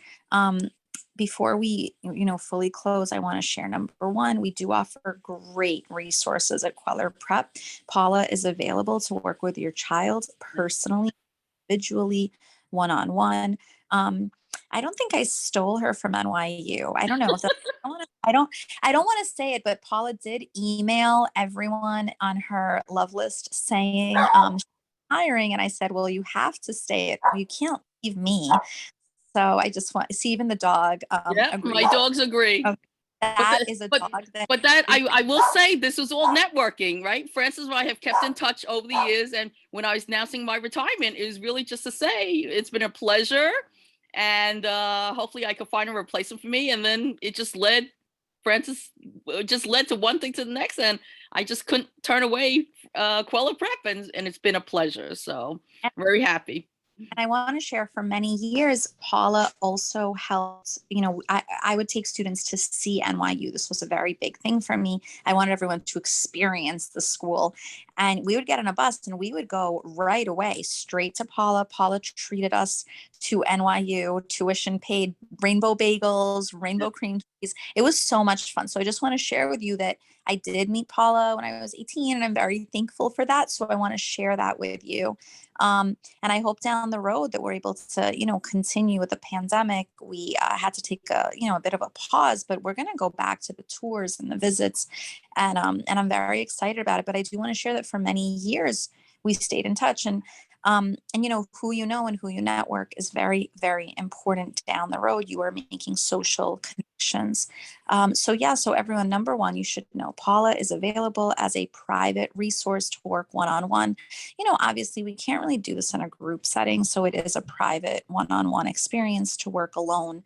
[SPEAKER 3] Before we, fully close, I want to share number one, we do offer great resources at Queller Prep. Paula is available to work with your child personally, individually, one-on-one. I don't think I stole her from NYU. I don't know. I don't want to say it, but Paula did email everyone on her love list saying hiring, and I said, well, you have to stay. You can't leave me. So I just want to see, even the dog.
[SPEAKER 2] My dogs agree.
[SPEAKER 3] That is a dog.
[SPEAKER 2] But I will say, this was all networking, right? Francis and I have kept in touch over the years. And when I was announcing my retirement, it was really just to say, it's been a pleasure. and hopefully I could find a replacement for me. And then it just led, Francis, just led to one thing to the next, and I just couldn't turn away Quella Prep, and it's been a pleasure. So very happy.
[SPEAKER 1] And I want to share, for many years, Paula also helped, I would take students to see NYU. This was a very big thing for me. I wanted everyone to experience the school. And we would get on a bus and we would go right away straight to Paula. Paula treated us to NYU, tuition paid, rainbow bagels, rainbow cream cheese. It was so much fun. So I just want to share with you that I did meet Paula when I was 18, and I'm very thankful for that. So I want to share that with you. And I hope down the road that we're able to, continue with the pandemic. We had to take a bit of a pause, but we're going to go back to the tours and the visits, and I'm very excited about it. But I do want to share that for many years we stayed in touch, and who you know and who you network is very, very important down the road. You are making social connections. So everyone, number one, you should know Paula is available as a private resource to work one-on-one. Obviously we can't really do this in a group setting. So it is a private one-on-one experience to work alone,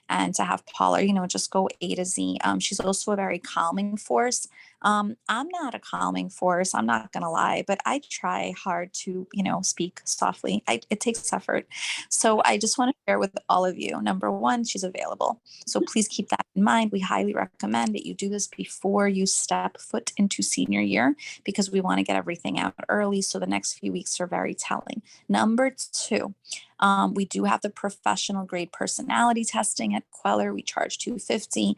[SPEAKER 1] and to have Paula, just go A to Z. She's also a very calming force. I'm not a calming force, I'm not going to lie, but I try hard to, speak softly. It takes effort. So I just want to share with all of you, number one, she's available. So please keep that in mind. We highly recommend that you do this before you step foot into senior year, because we want to get everything out early. So the next few weeks are very telling. Number two, we do have the professional grade personality testing at Queller. We charge $250.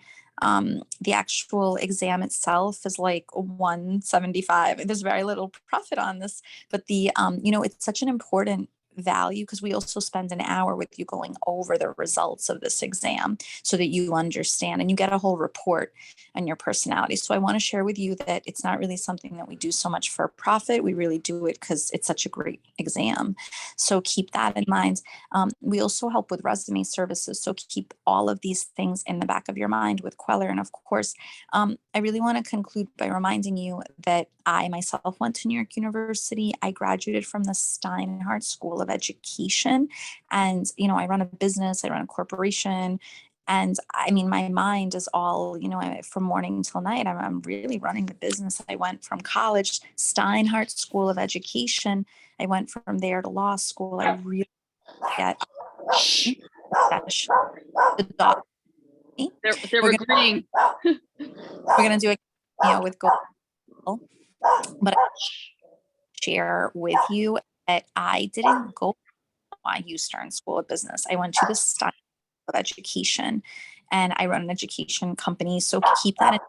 [SPEAKER 1] The actual exam itself is like $175. There's very little profit on this, but it's such an important value, because we also spend an hour with you going over the results of this exam so that you understand and you get a whole report on your personality. So I want to share with you that it's not really something that we do so much for profit. We really do it because it's such a great exam. So keep that in mind. We also help with resume services. So keep all of these things in the back of your mind with Queller. And of course, I really want to conclude by reminding you that I myself went to New York University. I graduated from the Steinhardt School of Education. And, I run a business, I run a corporation. And I mean, my mind is all, from morning till night, I'm really running the business. I went from college, Steinhardt School of Education. I went from there to law school. I really get the dog.
[SPEAKER 2] They're agreeing.
[SPEAKER 1] We're gonna do it, with gold, but I share with you that I didn't go to NYU Stern School of Business. I went to the Stein of Education, and I run an education company. So keep that in.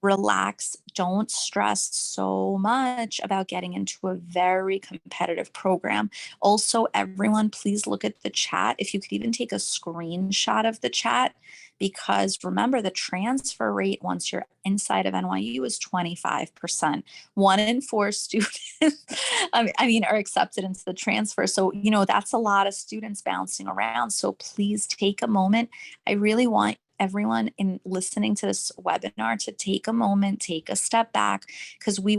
[SPEAKER 1] Relax, don't stress so much about getting into a very competitive program. Also, everyone, please look at the chat. If you could even take a screenshot of the chat, because remember, the transfer rate once you're inside of NYU is 25%. 1 in 4 students, are accepted into the transfer. So, that's a lot of students bouncing around. So please take a moment. I really want everyone in listening to this webinar to take a moment, take a step back, because we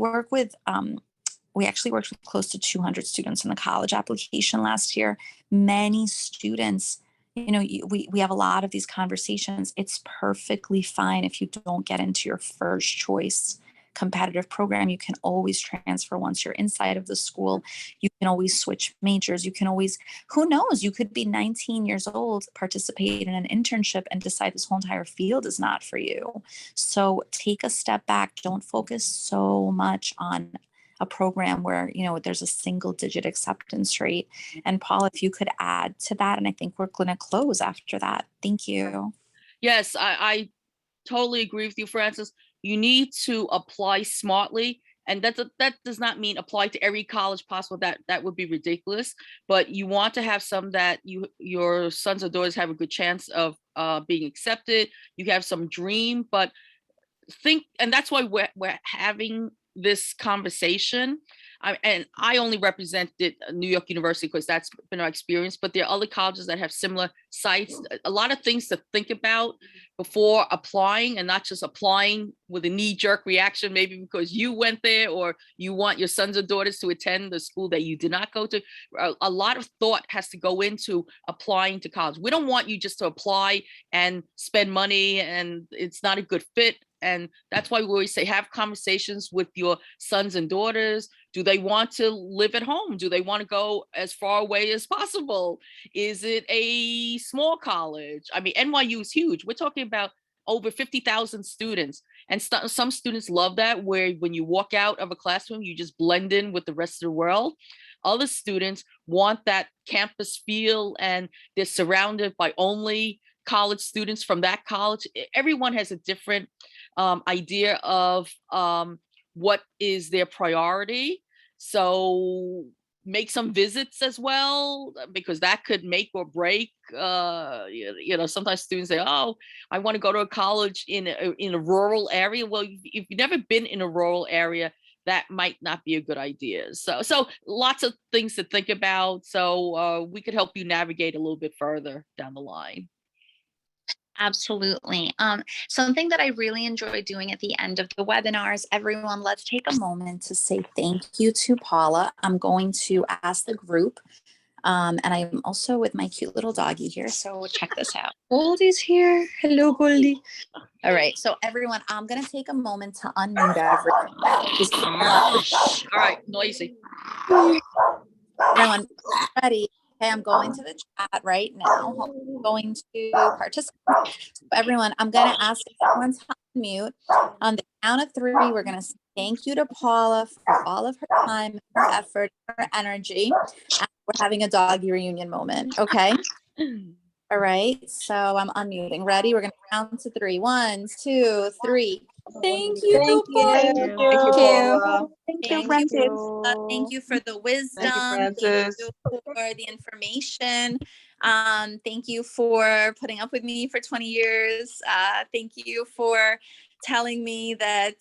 [SPEAKER 1] actually worked with close to 200 students in the college application last year. Many students, we have a lot of these conversations. It's perfectly fine if you don't get into your first choice competitive program. You can always transfer once you're inside of the school. You can always switch majors. You can always, who knows, you could be 19 years old, participate in an internship, and decide this whole entire field is not for you. So take a step back. Don't focus so much on a program where, there's a single digit acceptance rate. And Paul, if you could add to that, and I think we're going to close after that. Thank you.
[SPEAKER 2] Yes, I totally agree with you, Francis. You need to apply smartly. And that does not mean apply to every college possible. That would be ridiculous. But you want to have some that your sons or daughters have a good chance of being accepted. You have some dream, but think, and that's why we're having this conversation. And I only represented New York University because that's been our experience, but there are other colleges that have similar sites. A lot of things to think about before applying, and not just applying with a knee-jerk reaction, maybe because you went there or you want your sons or daughters to attend the school that you did not go to. A lot of thought has to go into applying to college. We don't want you just to apply and spend money and it's not a good fit. And that's why we always say, have conversations with your sons and daughters. Do they want to live at home? Do they want to go as far away as possible? Is it a small college? I mean, NYU is huge. We're talking about over 50,000 students. And some students love that, where when you walk out of a classroom, you just blend in with the rest of the world. Other students want that campus feel, and they're surrounded by only college students from that college. Everyone has a different idea of what is their priority. So make some visits as well, because that could make or break. Sometimes students say, oh, I want to go to a college in a rural area. Well, if you've never been in a rural area, that might not be a good idea. So lots of things to think about. So we could help you navigate a little bit further down the line.
[SPEAKER 1] Absolutely. Something that I really enjoy doing at the end of the webinars, everyone, let's take a moment to say thank you to Paula. I'm going to ask the group, and I'm also with my cute little doggy here. So check this out. Goldie's here. Hello, Goldie. All right. So everyone, I'm going to take a moment to unmute everyone.
[SPEAKER 2] All right, noisy.
[SPEAKER 1] Everyone, ready? Okay, I'm going to the chat right now. I'm going to participate. So everyone, I'm going to ask everyone to unmute. On the count of 3, we're going to say thank you to Paula for all of her time, her effort, her energy. And we're having a doggy reunion moment. Okay. All right. So I'm unmuting. Ready? We're going to count to 3. 1, 2, 3. Thank you, Paula.
[SPEAKER 4] Thank you. Paula.
[SPEAKER 3] Thank you,
[SPEAKER 1] Thank
[SPEAKER 3] Francis.
[SPEAKER 1] you. Thank you for the wisdom.
[SPEAKER 4] Thank you, Francis.
[SPEAKER 1] Thank you for the information. Thank you for putting up with me for 20 years. Thank you for telling me that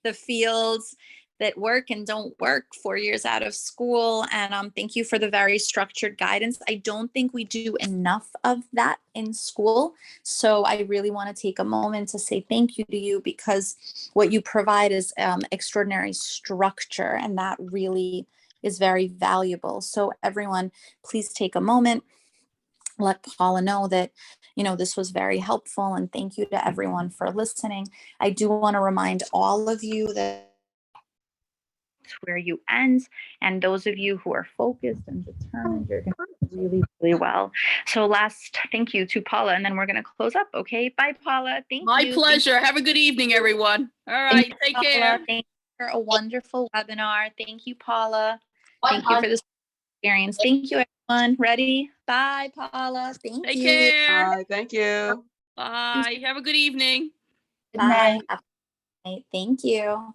[SPEAKER 1] the fields that work and don't work 4 years out of school. And thank you for the very structured guidance. I don't think we do enough of that in school. So I really want to take a moment to say thank you to you, because what you provide is extraordinary structure, and that really is very valuable. So everyone, please take a moment. Let Paula know that, this was very helpful, and thank you to everyone for listening. I do want to remind all of you that where you end, and those of you who are focused and determined, you're going to do really, really well. So last thank you to Paula, and then we're going to close up. Okay. Bye, Paula. Thank you.
[SPEAKER 2] My pleasure. Have a good evening, everyone. All right. Take care.
[SPEAKER 1] Thank you for a wonderful webinar. Thank you, Paula. Thank you for this experience. Thank you, everyone. Ready? Bye, Paula. Thank
[SPEAKER 2] Take
[SPEAKER 1] you.
[SPEAKER 2] care.
[SPEAKER 4] Bye. Thank you.
[SPEAKER 2] Bye. Have a good evening.
[SPEAKER 1] Bye. Have a good night. Thank you.